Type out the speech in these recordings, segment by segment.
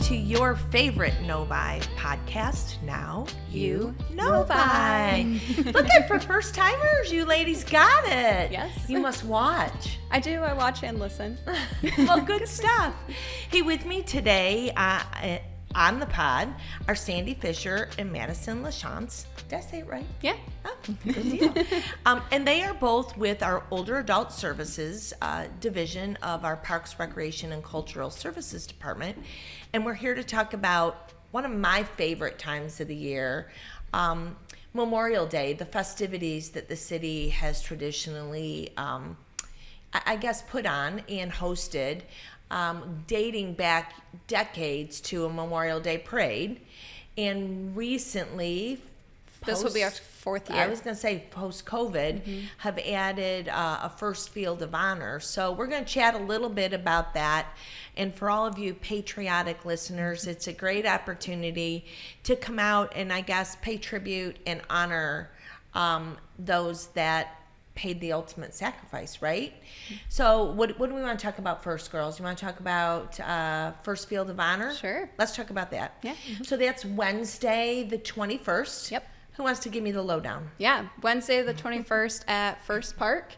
to your favorite Novi podcast, Now You Novi. Looking for first timers, you ladies got it. Yes. You must watch. I do. I watch and listen. Well, good stuff. Hey, with me today on the pod are Sandy Fisher and Madison LaChance. Did I say it right? Yeah. Oh, good deal. And they are both with our Older Adult Services division of our Parks, Recreation, and Cultural Services Department. And we're here to talk about one of my favorite times of the year, Memorial Day, the festivities that the city has traditionally, put on and hosted, dating back decades to a Memorial Day parade. And recently, This will be our fourth year. I was going to say post-COVID, have added a first field of honor. So we're going to chat a little bit about that. And for all of you patriotic listeners, it's a great opportunity to come out and pay tribute and honor those that paid the ultimate sacrifice, right? So what do we want to talk about first, girls? You want to talk about first field of honor? Sure. Let's talk about that. Yeah. So that's Wednesday the 21st. Yep. Who wants to give me the lowdown? Yeah, Wednesday the 21st at First Park.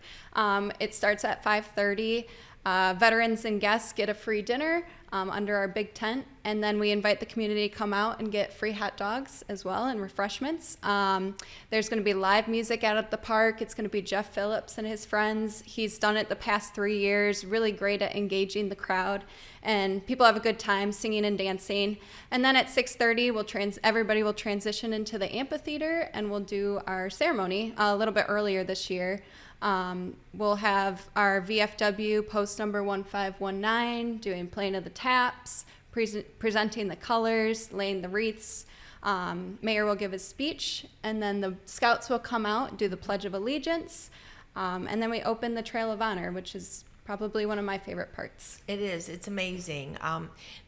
It starts at 5:30. Veterans and guests get a free dinner under our big tent, and then we invite the community to come out and get free hot dogs as well and refreshments. There's going to be live music out at the park. It's going to be Jeff Phillips and his friends. He's done it the past 3 years, really great at engaging the crowd, and people have a good time singing and dancing. And then at 6:30, everybody will transition into the amphitheater, and we'll do our ceremony a little bit earlier this year. We'll have our VFW post number 1519 doing playing of the taps, presenting the colors, laying the wreaths. Mayor will give his speech, and then the scouts will come out and do the Pledge of Allegiance. And then we open the Trail of Honor, which is probably one of my favorite parts. It is. It's amazing.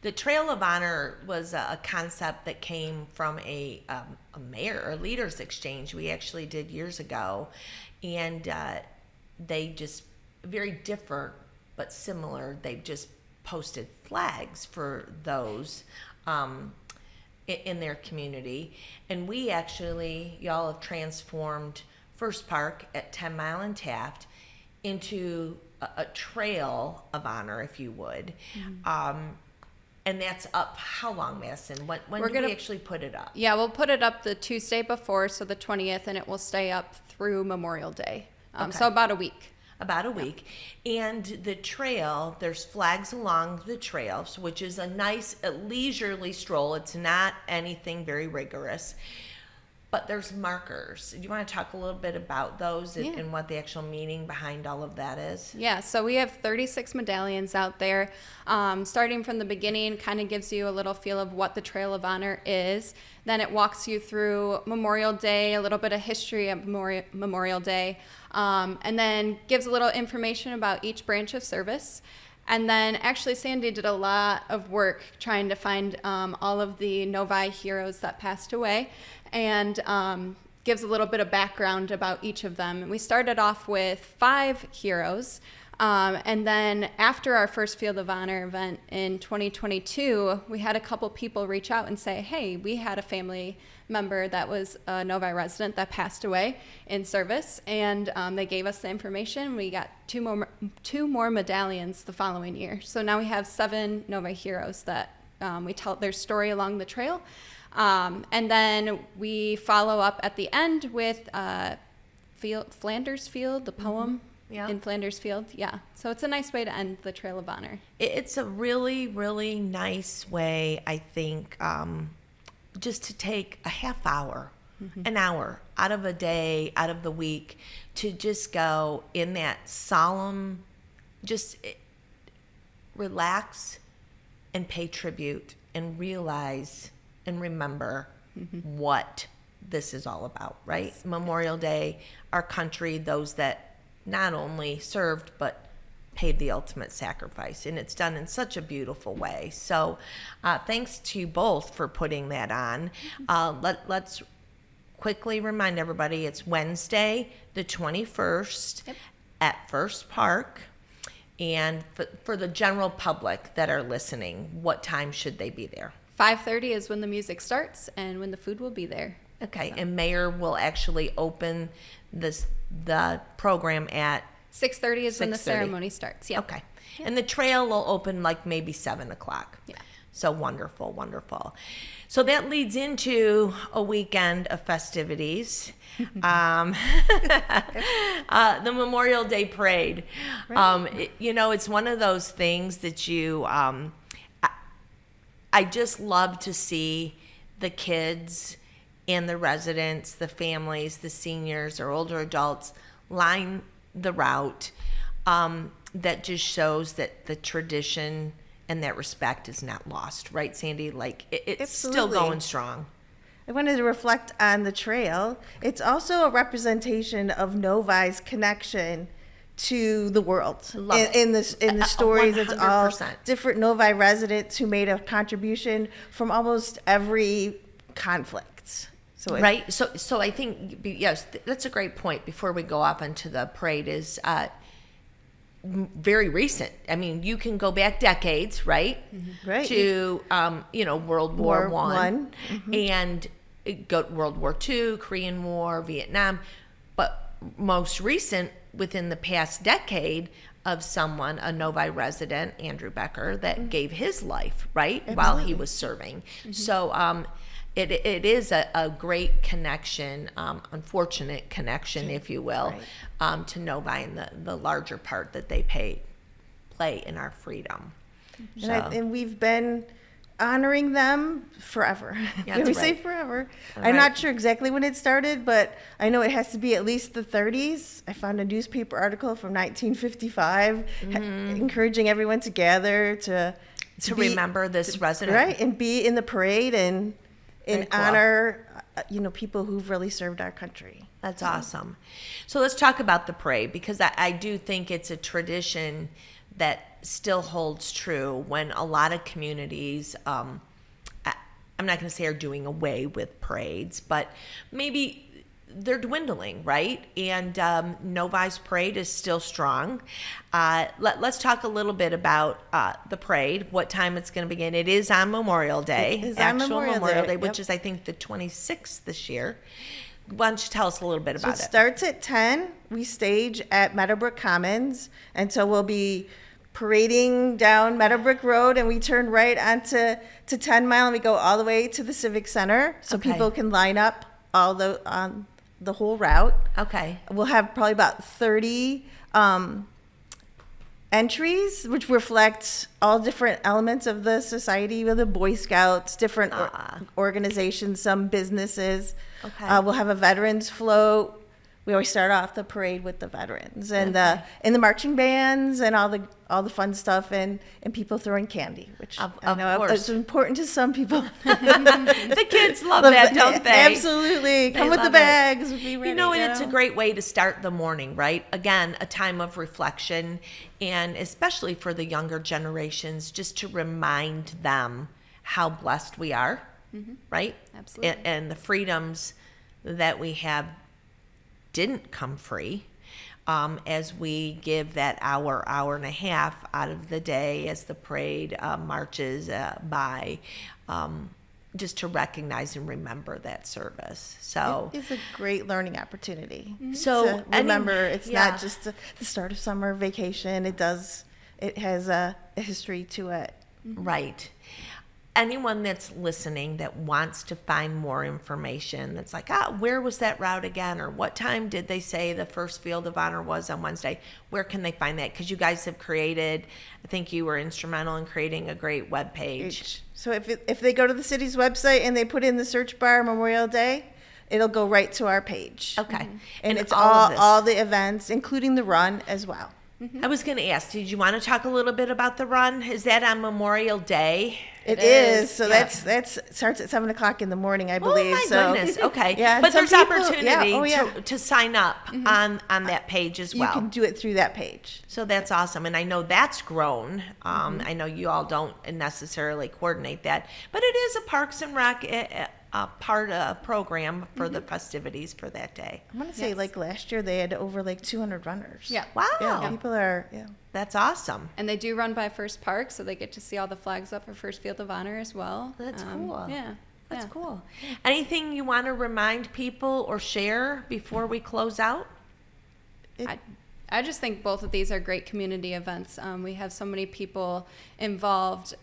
The Trail of Honor was a concept that came from a mayor or leaders exchange we actually did years ago. And they just, very different but similar, they just posted flags for those in their community. And we actually, y'all have transformed First Park at 10 Mile and Taft into a trail of honor, if you would. And that's up how long, Madison? When do we actually put it up? Yeah, we'll put it up the Tuesday before, so the 20th, and it will stay up through Memorial Day. Okay. So about a week. About a week. And the trail, there's flags along the trails, which is a nice leisurely stroll. It's not anything very rigorous. But there's markers. Do you want to talk a little bit about those and what the actual meaning behind all of that is? Yeah, so we have 36 medallions out there. Starting from the beginning, kind of gives you a little feel of what the Trail of Honor is. Then it walks you through Memorial Day, a little bit of history of Memorial Day, and then gives a little information about each branch of service. And then actually Sandy did a lot of work trying to find all of the Novi heroes that passed away, and gives a little bit of background about each of them. And we started off with 5 heroes. And then after our first Field of Honor event in 2022, we had a couple people reach out and say, hey, we had a family member that was a Novi resident that passed away in service, and they gave us the information. We got two more medallions the following year. So now we have 7 Novi heroes that we tell their story along the trail. And then we follow up at the end with Flanders Field, the poem. Yeah. In Flanders Field, yeah. So it's a nice way to end the Trail of Honor. It's a really, really nice way, I think, just to take a half hour, an hour out of a day, out of the week, to just go in that solemn, just relax and pay tribute and realize and remember what this is all about, right? Yes. Memorial Day, our country, those that not only served but paid the ultimate sacrifice, and it's done in such a beautiful way. So thanks to you both for putting that on. Let's quickly remind everybody it's Wednesday the 21st at First Park, And for the general public that are listening, what time should they be there? 5:30 is when the music starts and when the food will be there. Okay, So. and Mayor will actually open the program at 6:30 is when the 6:30. ceremony starts. Yeah. Okay. And the trail will open like maybe 7 o'clock. Yeah. So wonderful, wonderful. So that leads into a weekend of festivities. The Memorial Day Parade. Right. It's one of those things that I just love to see the kids and the residents, the families, the seniors or older adults line the route. That just shows that the tradition and that respect is not lost, right, Sandy? Like it's still Absolutely. going strong. I wanted to reflect on the trail. It's also a representation of Novi's connection to the world. Love it. In the stories, it's all 100%. different Novi residents who made a contribution from almost every conflict. So Right. So I think, yes, that's a great point before we go off into the parade is very recent. I mean, you can go back decades, right? Right. To, World War One Mm-hmm. and go World War II, Korean War, Vietnam. But most recent, within the past decade, of someone, a Novi resident, Andrew Becker, that gave his life, right, while he was serving. So it is a great connection, unfortunate connection, if you will, to Novi and the larger part that they play in our freedom. So, And we've been honoring them forever. Yeah, Can we that's say right. forever? All I'm right. not sure exactly when it started, but I know it has to be at least the 30s. I found a newspaper article from 1955 encouraging everyone to gather to be- remember this resident. right, and be in the parade and Very cool. honor people who've really served our country. That's awesome. So let's talk about the parade, because I do think it's a tradition that still holds true when a lot of communities, I'm not going to say are doing away with parades, but maybe they're dwindling, right? And Novi's parade is still strong. Let's talk a little bit about the parade, what time it's going to begin. It is on Memorial Day, It is on actual Memorial Memorial Day, Day, which yep. is, I think, the 26th this year. Why don't you tell us a little bit So about it it? starts at 10. We stage at Meadowbrook Commons. And so we'll be parading down Meadowbrook Road, and we turn right onto 10 Mile, and we go all the way to the Civic Center. So Okay. people can line up on the whole route. Okay. We'll have probably about 30 entries, which reflect all different elements of the society, with the Boy Scouts, different organizations, some businesses. Okay. We'll have a veterans float. We always start off the parade with the veterans and the marching bands and all the fun stuff and people throwing candy, which Of I know course. it's important to some people. The kids love that, don't they? Absolutely. They Come with the love it. bags. Be ready, And it's a great way to start the morning, right? Again, a time of reflection, and especially for the younger generations, just to remind them how blessed we are, right? Absolutely. And the freedoms that we have didn't come free, as we give that hour and a half out of the day as the parade marches by, just to recognize and remember that service. So It's a great learning opportunity. So, To remember, it's yeah. not just the start of summer vacation. It has a history to it. Right. Anyone that's listening that wants to find more information, that's like, where was that route again? Or what time did they say the first Field of Honor was on Wednesday? Where can they find that? Because you guys have created, I think you were instrumental in creating a great web page. So if they go to the city's website and they put in the search bar Memorial Day, it'll go right to our page. Okay. And it's all of this. all the events, including the run as well. I was going to ask, did you want to talk a little bit about the run? Is that on Memorial Day? It is. So yeah. that's starts at 7 o'clock in the morning, I believe. Oh my so goodness. Okay. Yeah, But some there's people- opportunity yeah, oh, yeah. to sign up on that page as You well. can do it through that page. So that's awesome. And I know that's grown. I know you all don't necessarily coordinate that, but it is a Parks and Rec program for the festivities for that day. I want to say Yes. like last year they had over like 200 runners. Yeah. Wow. Yeah, people are, yeah. That's awesome. And they do run by First Park, so they get to see all the flags up for First Field of Honor as well. That's cool. Yeah. That's yeah. cool. Anything you want to remind people or share before we close out? I just think both of these are great community events. We have so many people involved.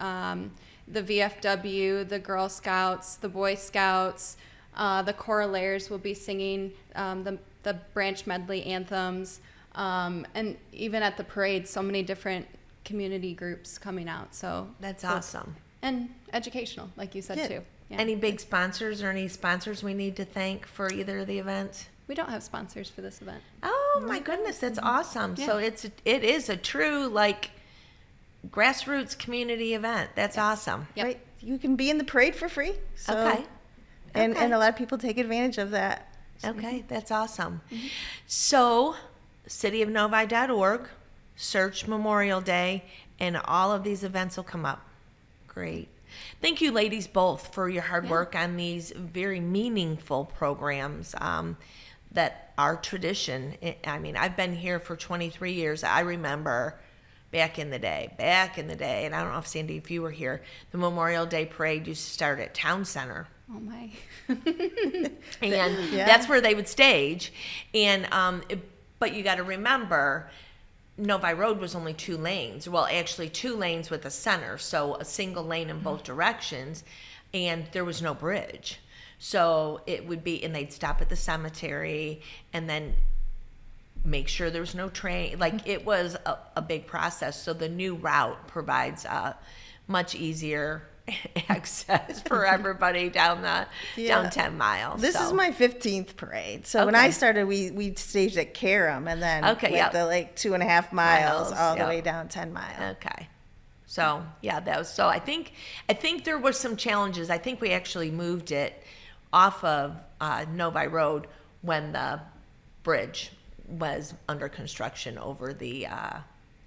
The VFW, the Girl Scouts, the Boy Scouts, the Choraleers will be singing the branch medley anthems. And even at the parade, so many different community groups coming out. So That's awesome. And educational, like you said, Yeah. too. Yeah. Any big sponsors or any sponsors we need to thank for either of the events? We don't have sponsors for this event. Oh my goodness, that's awesome. So it is a true like grassroots community event. That's awesome. Yep. Right. You can be in the parade for free. So, Okay. And Okay. a lot of people take advantage of that. Okay, that's awesome. So, cityofnovi.org, search Memorial Day, and all of these events will come up. Great. Thank you, ladies, both, for your hard work on these very meaningful programs that are tradition. I mean, I've been here for 23 years. I remember back in the day, and I don't know if Sandy, if you were here, the Memorial Day Parade used to start at Town Center. Oh, my. And Yeah. that's where they would stage. And but you got to remember, Novi Road was only 2 lanes. Well, actually 2 lanes with a center, so a single lane in both directions, and there was no bridge. So it would be, and they'd stop at the cemetery and then make sure there was no train. Like, it was a big process. So the new route provides much easier access for everybody down down 10 miles. This is my 15th parade. So when I started, we staged at Carum and then went the like 2.5 miles all the way down 10 miles. Okay. So yeah, that was, so I think there was some challenges. I think we actually moved it off of Novi Road when the bridge was under construction over the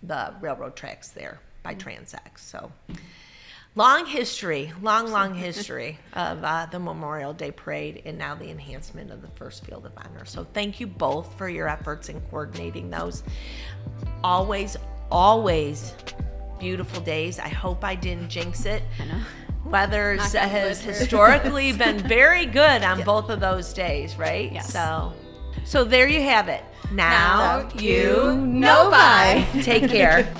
railroad tracks there by Transact. So long history of the Memorial Day Parade, and now the enhancement of the First Field of Honor. So thank you both for your efforts in coordinating those. Always beautiful days. I hope I didn't jinx it. I know. Weather Knock on has wood. historically been very good on both of those days, right? Yes. So there you have it. Now you know Novi. Take care.